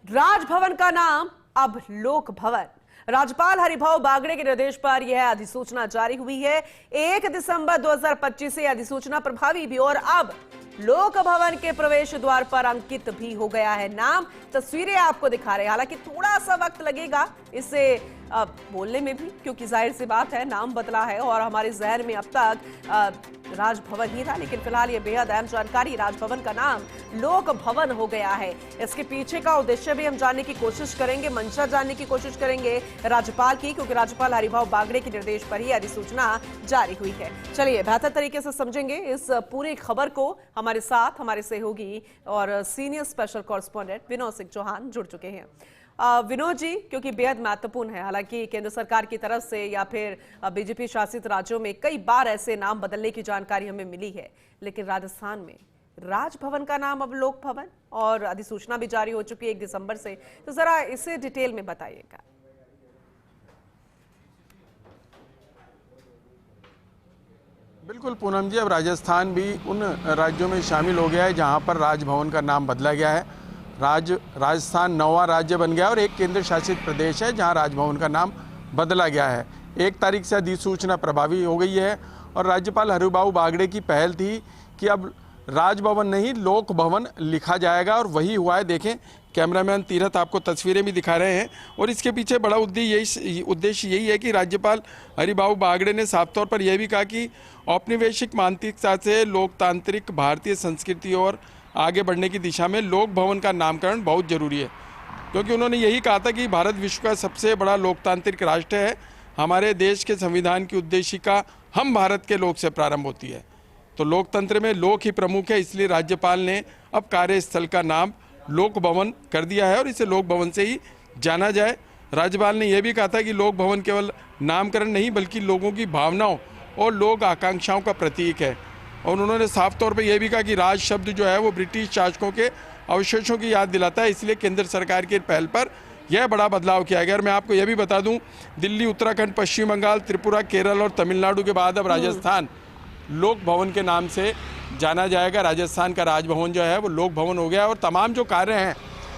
राजभवन का नाम अब लोक भवन। राज्यपाल हरिभाऊ बागड़े के निर्देश पर यह अधिसूचना जारी हुई है। 1 दिसंबर 2025 से अधिसूचना प्रभावी भी और अब लोक भवन के प्रवेश द्वार पर अंकित भी हो गया है नाम। तस्वीरें आपको दिखा रहे हैं, हालांकि थोड़ा सा वक्त लगेगा इसे बोलने में भी, क्योंकि जाहिर सी बात है नाम बदला है और हमारे जहन में अब तक राजभवन ही था, लेकिन फिलहाल ये बेहद अहम जानकारी, राजभवन का नाम लोक भवन हो गया है। इसके पीछे का उद्देश्य भी हम जानने की कोशिश करेंगे, मंशा जानने की कोशिश करेंगे राज्यपाल की, क्योंकि राज्यपाल हरिभाऊ बागड़े के निर्देश पर ही अधिसूचना जारी हुई है। चलिए बेहतर तरीके से समझेंगे इस पूरी खबर को। हमारे साथ हमारे सहयोगी और senior special correspondent Vinod Singh Chauhan जुड़ चुके हैं। विनोद जी, क्योंकि बेहद महत्वपूर्ण है, हालांकि केंद्र सरकार की तरफ से या फिर बीजेपी शासित राज्यों में कई बार ऐसे नाम बदलने की जानकारी हमें मिली है, लेकिन राजस्थान में राजभवन का नाम अब लोक भवन और अधिसूचना भी जारी हो चुकी है 1 दिसंबर से, तो जरा इसे डिटेल में बताइएगा। बिल्कुल पूनम जी, अब राजस्थान भी उन राज्यों में शामिल हो गया है जहां पर राजभवन का नाम बदला गया है। राजस्थान नौवां राज्य बन गया और एक केंद्र शासित प्रदेश है जहां राजभवन का नाम बदला गया है। 1 तारीख से अधिसूचना प्रभावी हो गई है और राज्यपाल हरिभाऊ बागड़े की पहल थी कि अब राजभवन नहीं लोक भवन लिखा जाएगा और वही हुआ है। देखें, कैमरामैन तीरथ आपको तस्वीरें भी दिखा रहे हैं और इसके पीछे बड़ा उद्देश्य यही है कि राज्यपाल हरिभाऊ बागड़े ने साफ तौर पर यह भी कहा कि औपनिवेशिक मानसिकता से लोकतांत्रिक भारतीय संस्कृति और आगे बढ़ने की दिशा में लोक भवन का नामकरण बहुत जरूरी है, क्योंकि उन्होंने यही कहा था कि भारत विश्व का सबसे बड़ा लोकतांत्रिक राष्ट्र है। हमारे देश के संविधान की उद्देशिका हम भारत के लोक से प्रारंभ होती है, तो लोकतंत्र में लोक ही प्रमुख है। इसलिए राज्यपाल ने अब कार्यस्थल का नाम लोक भवन कर दिया है और इसे लोक भवन से ही जाना जाए। राज्यपाल ने यह भी कहा था कि लोक भवन केवल नामकरण नहीं बल्कि लोगों की भावनाओं और लोक आकांक्षाओं का प्रतीक है। और उन्होंने साफ तौर पर यह भी कहा कि राज शब्द जो है वो ब्रिटिश शासकों के अवशेषों की याद दिलाता है, इसलिए केंद्र सरकार की पहल पर यह बड़ा बदलाव किया गया। और मैं आपको यह भी बता दूं, दिल्ली, उत्तराखंड, पश्चिम बंगाल, त्रिपुरा, केरल और तमिलनाडु के बाद अब राजस्थान लोक भवन के नाम से जाना जाएगा। राजस्थान का राजभवन जो है वो लोक भवन हो गया और तमाम जो कार्य हैं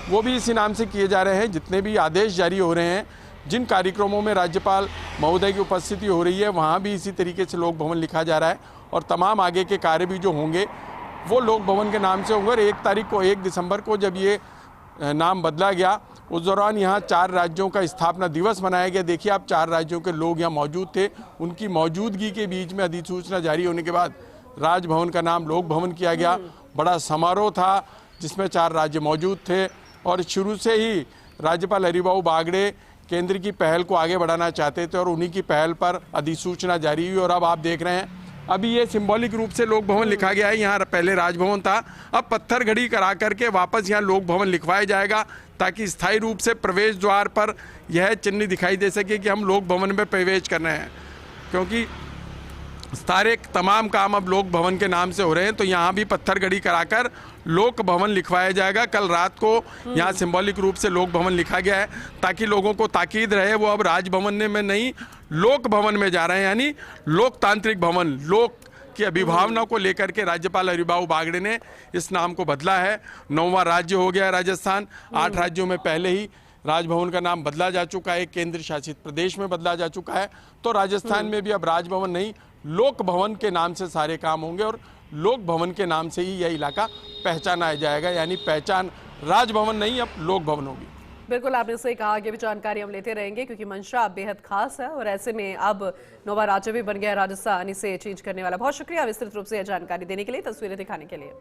वो भी इसी नाम से किए जा रहे हैं। जितने भी आदेश जारी हो रहे हैं, जिन कार्यक्रमों में राज्यपाल महोदय की उपस्थिति हो रही है, वहाँ भी इसी तरीके से लोक भवन लिखा जा रहा है और तमाम आगे के कार्य भी जो होंगे वो लोक भवन के नाम से होंगे। और 1 तारीख को 1 दिसंबर को जब ये नाम बदला गया, उस दौरान यहाँ 4 राज्यों का स्थापना दिवस मनाया गया। देखिए आप, 4 राज्यों के लोग यहाँ मौजूद थे, उनकी मौजूदगी के बीच में अधिसूचना जारी होने के बाद राजभवन का नाम लोक भवन किया गया। बड़ा समारोह था जिसमें 4 राज्य मौजूद थे और शुरू से ही राज्यपाल हरिभाऊ बागड़े केंद्र की पहल को आगे बढ़ाना चाहते थे और उन्हीं की पहल पर अधिसूचना जारी हुई। और अब आप देख रहे हैं, अभी ये सिंबॉलिक रूप से लोक भवन लिखा गया है। यहाँ पहले राजभवन था, अब पत्थर घड़ी करा करके वापस यहाँ लोक भवन लिखवाया जाएगा, ताकि स्थायी रूप से प्रवेश द्वार पर यह चिन्ह दिखाई दे सके कि हम लोक भवन में प्रवेश कर रहे हैं। क्योंकि सारे तमाम काम अब लोक भवन के नाम से हो रहे हैं, तो यहाँ भी पत्थर घड़ी कराकर लोक भवन लिखवाया जाएगा। कल रात को यहाँ सिंबॉलिक रूप से लोक भवन लिखा गया है, ताकि लोगों को ताकीद रहे वो अब राजभवन में नहीं लोक भवन में जा रहे हैं, यानी लोकतांत्रिक भवन। लोक की अभिभावना को लेकर के राज्यपाल हरिभाऊ बागड़े ने इस नाम को बदला है। 9वां राज्य हो गया है राजस्थान। 8 राज्यों में पहले ही राजभवन का नाम बदला जा चुका है, केंद्र शासित प्रदेश में बदला जा चुका है, तो राजस्थान में भी अब राजभवन नहीं लोक भवन के नाम से सारे काम होंगे और लोक भवन के नाम से ही यह इलाका पहचाना जाएगा, यानी पहचान राजभवन नहीं अब लोक भवन होगी। बिल्कुल आपने सही कहा, आगे भी जानकारी हम लेते रहेंगे क्योंकि मंशा बेहद खास है और ऐसे में अब 9वां राज्य भी बन गया राजस्थान, इसे चेंज करने वाला। बहुत शुक्रिया विस्तृत रूप से यह जानकारी देने के लिए, तस्वीरें दिखाने के लिए।